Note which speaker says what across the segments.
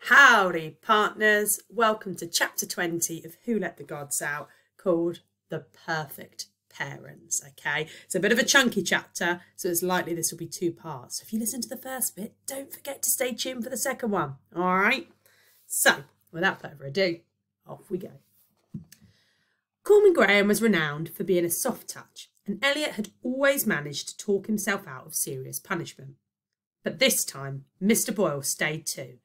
Speaker 1: Howdy, partners. Welcome to chapter 20 of Who Let the Gods Out, called The Perfect Parents. Okay, it's a bit of a chunky chapter, so it's likely this will be two parts. So if you listen to the first bit, don't forget to stay tuned for the second one. All right? So, without further ado, off we go. Call Me Graham was renowned for being a soft touch, and Elliot had always managed to talk himself out of serious punishment. But this time, Mr. Boyle stayed too,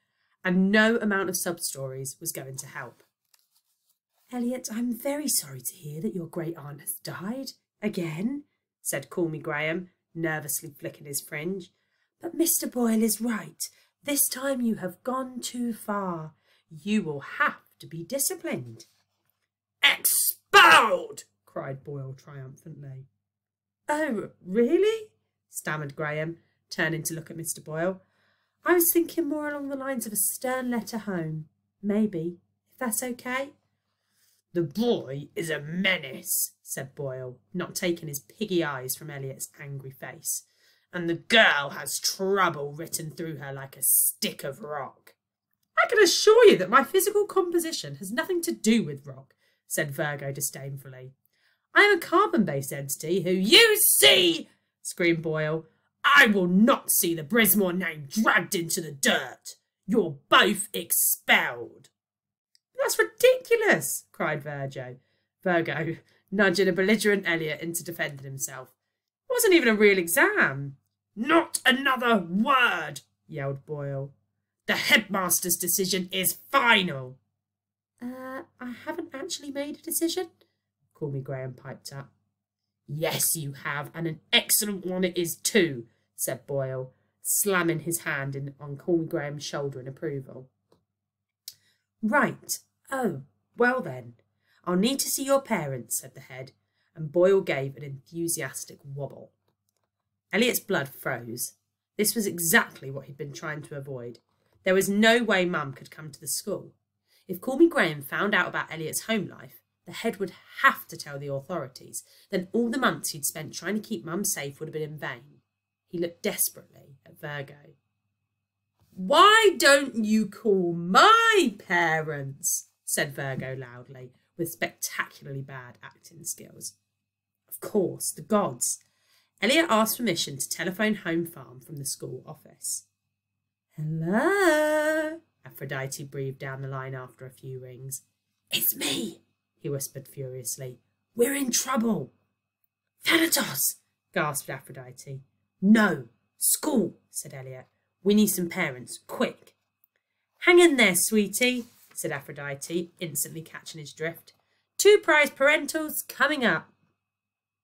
Speaker 1: and no amount of sub-stories was going to help. "Elliot, I'm very sorry to hear that your great-aunt has died again," said Call Me Graham, nervously flicking his fringe. "But Mr. Boyle is right. This time you have gone too far. You will have to be disciplined." "Expelled!" cried Boyle triumphantly. "Oh, really?" stammered Graham, turning to look at Mr. Boyle. "I was thinking more along the lines of a stern letter home. Maybe, if that's okay." "The boy is a menace," said Boyle, not taking his piggy eyes from Elliot's angry face. "And the girl has trouble written through her like a stick of rock." "I can assure you that my physical composition has nothing to do with rock," said Virgo disdainfully. "I am a carbon-based entity who—" "You see!" screamed Boyle. "I will not see the Brismore name dragged into the dirt. You're both expelled." "That's ridiculous," cried Virgo, nudging a belligerent Elliot into defending himself. "It wasn't even a real exam." "Not another word," yelled Boyle. "The headmaster's decision is final." I haven't actually made a decision," Call Me Graham piped up. "Yes, you have, and an excellent one it is too," said Boyle, slamming his hand on Call Me Graham's shoulder in approval. "Right. Oh, well then, I'll need to see your parents," said the head, and Boyle gave an enthusiastic wobble. Elliot's blood froze. This was exactly what he'd been trying to avoid. There was no way Mum could come to the school. If Call Me Graham found out about Elliot's home life, the head would have to tell the authorities. Then all the months he'd spent trying to keep Mum safe would have been in vain. He looked desperately at Virgo. "Why don't you call my parents?" said Virgo loudly, with spectacularly bad acting skills. Of course, the gods. Elliot asked permission to telephone Home Farm from the school office. "Hello?" Aphrodite breathed down the line after a few rings. "It's me," he whispered furiously. "We're in trouble." "Thanatos!" gasped Aphrodite. "No, school," said Elliot. "We need some parents, quick." "Hang in there, sweetie," said Aphrodite, instantly catching his drift. "Two prize parentals coming up."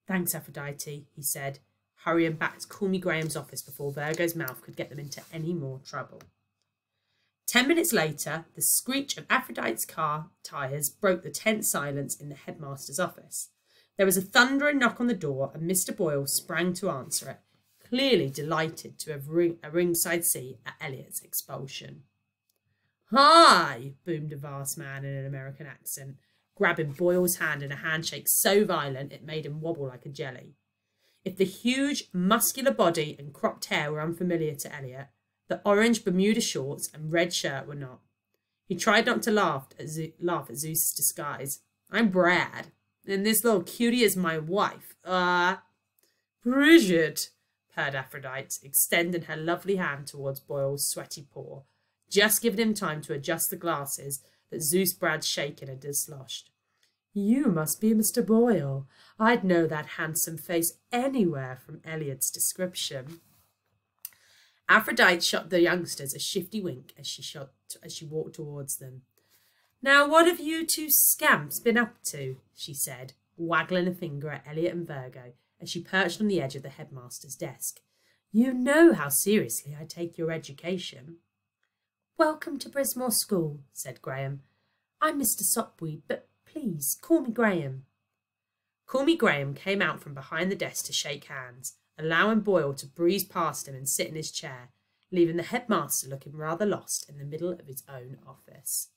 Speaker 1: "Thanks, Aphrodite," he said, hurrying back to Call Me Graham's office before Virgo's mouth could get them into any more trouble. 10 minutes later, the screech of Aphrodite's car tyres broke the tense silence in the headmaster's office. There was a thundering knock on the door, and Mr. Boyle sprang to answer it, clearly delighted to have a ringside seat at Elliot's expulsion. "Hi!" boomed a vast man in an American accent, grabbing Boyle's hand in a handshake so violent it made him wobble like a jelly. If the huge, muscular body and cropped hair were unfamiliar to Elliot, the orange Bermuda shorts and red shirt were not. He tried not to laugh at Zeus's disguise. "I'm Brad, and this little cutie is my wife. Bridget," purred Aphrodite, extending her lovely hand towards Boyle's sweaty paw, just giving him time to adjust the glasses that Zeus Brad's shaken had dislodged. "You must be Mr. Boyle. I'd know that handsome face anywhere from Elliot's description." Aphrodite shot the youngsters a shifty wink as she walked towards them. "Now what have you two scamps been up to?" she said, waggling a finger at Elliot and Virgo as she perched on the edge of the headmaster's desk. "You know how seriously I take your education." "Welcome to Brismore School," said Graham. "I'm Mr. Sopweed, but please call me Graham." Call Me Graham came out from behind the desk to shake hands, allowing Boyle to breeze past him and sit in his chair, leaving the headmaster looking rather lost in the middle of his own office.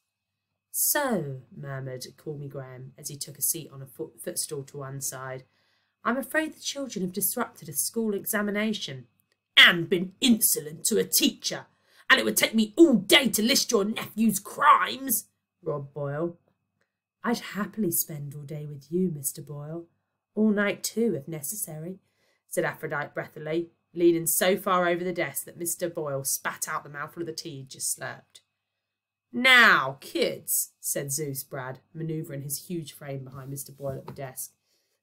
Speaker 1: "So," murmured Call Me Graham as he took a seat on a footstool to one side, "I'm afraid the children have disrupted a school examination." "And been insolent to a teacher. And it would take me all day to list your nephew's crimes, roared Boyle. I'd happily spend all day with you, Mr. Boyle. All night too, if necessary, said Aphrodite breathily, leaning so far over the desk that Mr. Boyle spat out the mouthful of the tea he'd just slurped. Now, kids, said Zeus Brad, manoeuvring his huge frame behind Mr. Boyle at the desk.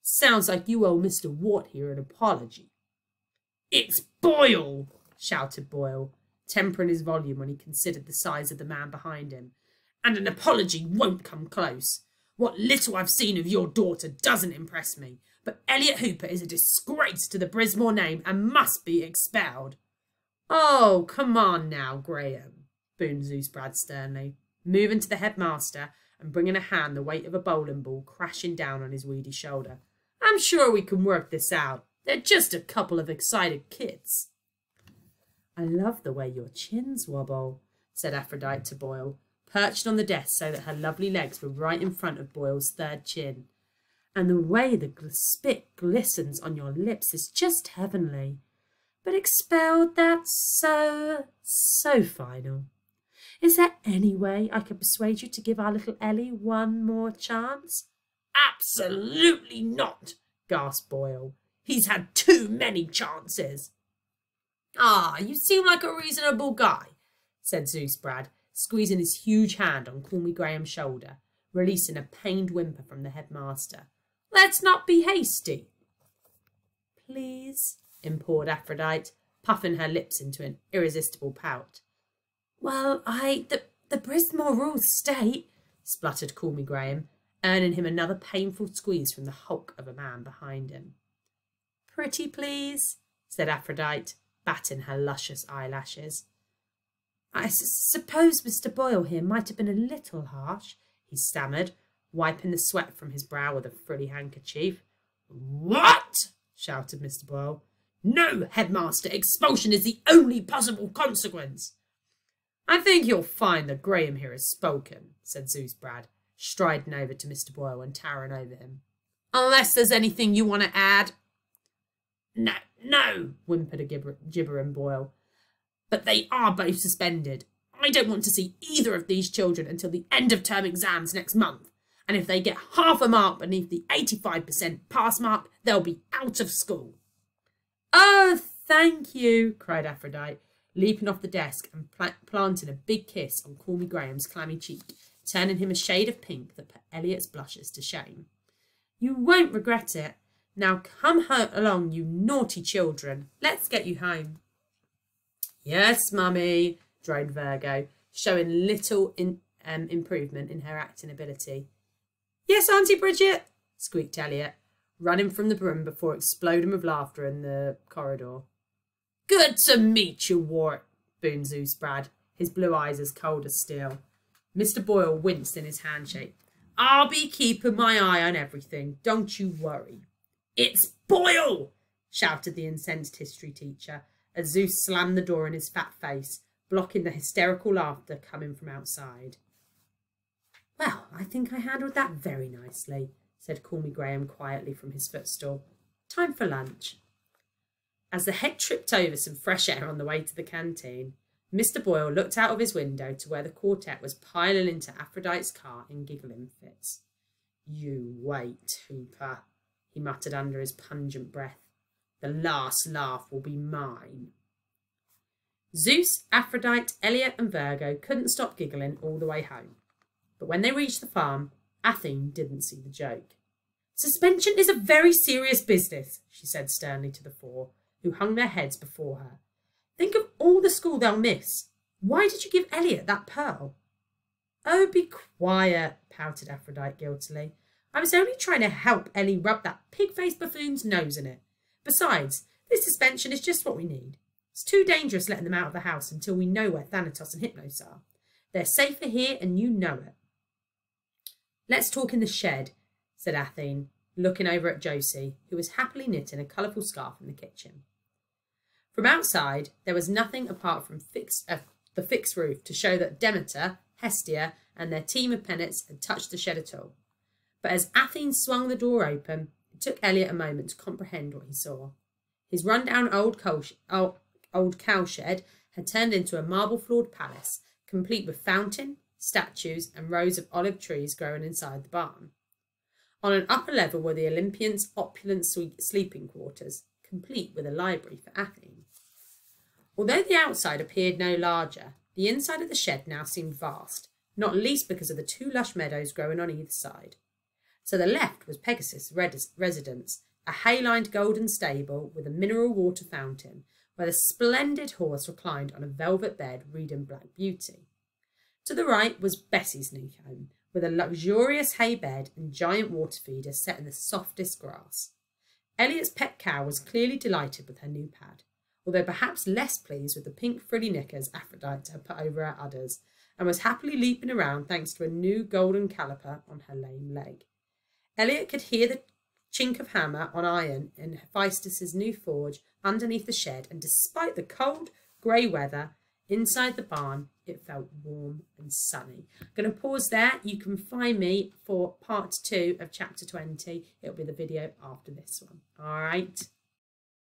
Speaker 1: Sounds like you owe Mr. Watt here an apology. It's Boyle, shouted Boyle, tempering his volume when he considered the size of the man behind him. And an apology won't come close. What little I've seen of your daughter doesn't impress me, but Elliot Hooper is a disgrace to the Brismore name and must be expelled. Oh, come on now, Graham, boomed Zeus Brad sternly, moving to the headmaster and bringing a hand the weight of a bowling ball crashing down on his weedy shoulder. I'm sure we can work this out. They're just a couple of excited kids. I love the way your chins wobble, said Aphrodite to Boyle, perched on the desk so that her lovely legs were right in front of Boyle's third chin. And the way the spit glistens on your lips is just heavenly. But expelled, that's so final. Is there any way I could persuade you to give our little Ellie one more chance? Absolutely not, gasped Boyle. He's had too many chances. Ah, you seem like a reasonable guy, said Zeus Brad, squeezing his huge hand on Call Me Graham's shoulder, releasing a pained whimper from the headmaster. Let's not be hasty. Please, implored Aphrodite, puffing her lips into an irresistible pout. Well, the Brismore rules state, spluttered Call Me Graham, earning him another painful squeeze from the hulk of a man behind him. Pretty please, said Aphrodite, batting her luscious eyelashes. I suppose Mr. Boyle here might have been a little harsh, he stammered, wiping the sweat from his brow with a frilly handkerchief. What? Shouted Mr. Boyle. No, headmaster, expulsion is the only possible consequence. I think you'll find that Graham here has spoken, said Zeus Brad, striding over to Mr. Boyle and towering over him. Unless there's anything you want to add. No, whimpered a gibbering Boyle. But they are both suspended. I don't want to see either of these children until the end of term exams next month. And if they get half a mark beneath the 85% pass mark, they'll be out of school. Oh, thank you, cried Aphrodite, leaping off the desk and planting a big kiss on Call Me Graham's clammy cheek, turning him a shade of pink that put Elliot's blushes to shame. You won't regret it. Now come along, you naughty children. Let's get you home. Yes, Mummy, droned Virgo, showing little improvement in her acting ability. Yes, Auntie Bridget, squeaked Elliot, running from the room before exploding with laughter in the corridor. Good to meet you, Wart, boomed Zeus Brad, his blue eyes as cold as steel. Mr. Boyle winced in his handshake. I'll be keeping my eye on everything, don't you worry. It's Boyle, shouted the incensed history teacher, as Zeus slammed the door in his fat face, blocking the hysterical laughter coming from outside. Well, I think I handled that very nicely, said Call Me Graham quietly from his footstool. Time for lunch. As the head tripped over some fresh air on the way to the canteen, Mr. Boyle looked out of his window to where the quartet was piling into Aphrodite's car in giggling fits. You wait, Hooper, he muttered under his pungent breath. The last laugh will be mine. Zeus, Aphrodite, Elliot and Virgo couldn't stop giggling all the way home. But when they reached the farm, Athene didn't see the joke. Suspension is a very serious business, she said sternly to the four, who hung their heads before her. Think of all the school they'll miss. Why did you give Elliot that pearl? Oh, be quiet, pouted Aphrodite guiltily. I was only trying to help Ellie rub that pig-faced buffoon's nose in it. Besides, this suspension is just what we need. It's too dangerous letting them out of the house until we know where Thanatos and Hypnos are. They're safer here and you know it. Let's talk in the shed, said Athene, looking over at Josie, who was happily knitting a colourful scarf in the kitchen. From outside, there was nothing apart from the fixed roof to show that Demeter, Hestia and their team of penates had touched the shed at all. But as Athene swung the door open, it took Elliot a moment to comprehend what he saw. His run-down old cowshed had turned into a marble-floored palace, complete with fountain, statues, and rows of olive trees growing inside the barn. On an upper level were the Olympians' opulent sleeping quarters, complete with a library for Athene. Although the outside appeared no larger, the inside of the shed now seemed vast, not least because of the 2 lush meadows growing on either side. To the left was Pegasus' residence, a hay-lined golden stable with a mineral water fountain, where the splendid horse reclined on a velvet bed reading Black Beauty. To the right was Bessie's new home, with a luxurious hay bed and giant water feeder set in the softest grass. Elliot's pet cow was clearly delighted with her new pad, although perhaps less pleased with the pink frilly knickers Aphrodite had put over her udders, and was happily leaping around thanks to a new golden caliper on her lame leg. Elliot could hear the chink of hammer on iron in Hephaestus's new forge underneath the shed, and despite the cold, grey weather inside the barn, it felt warm and sunny. I'm going to pause there. You can find me for part 2 of chapter 20. It'll be the video after this one. All right.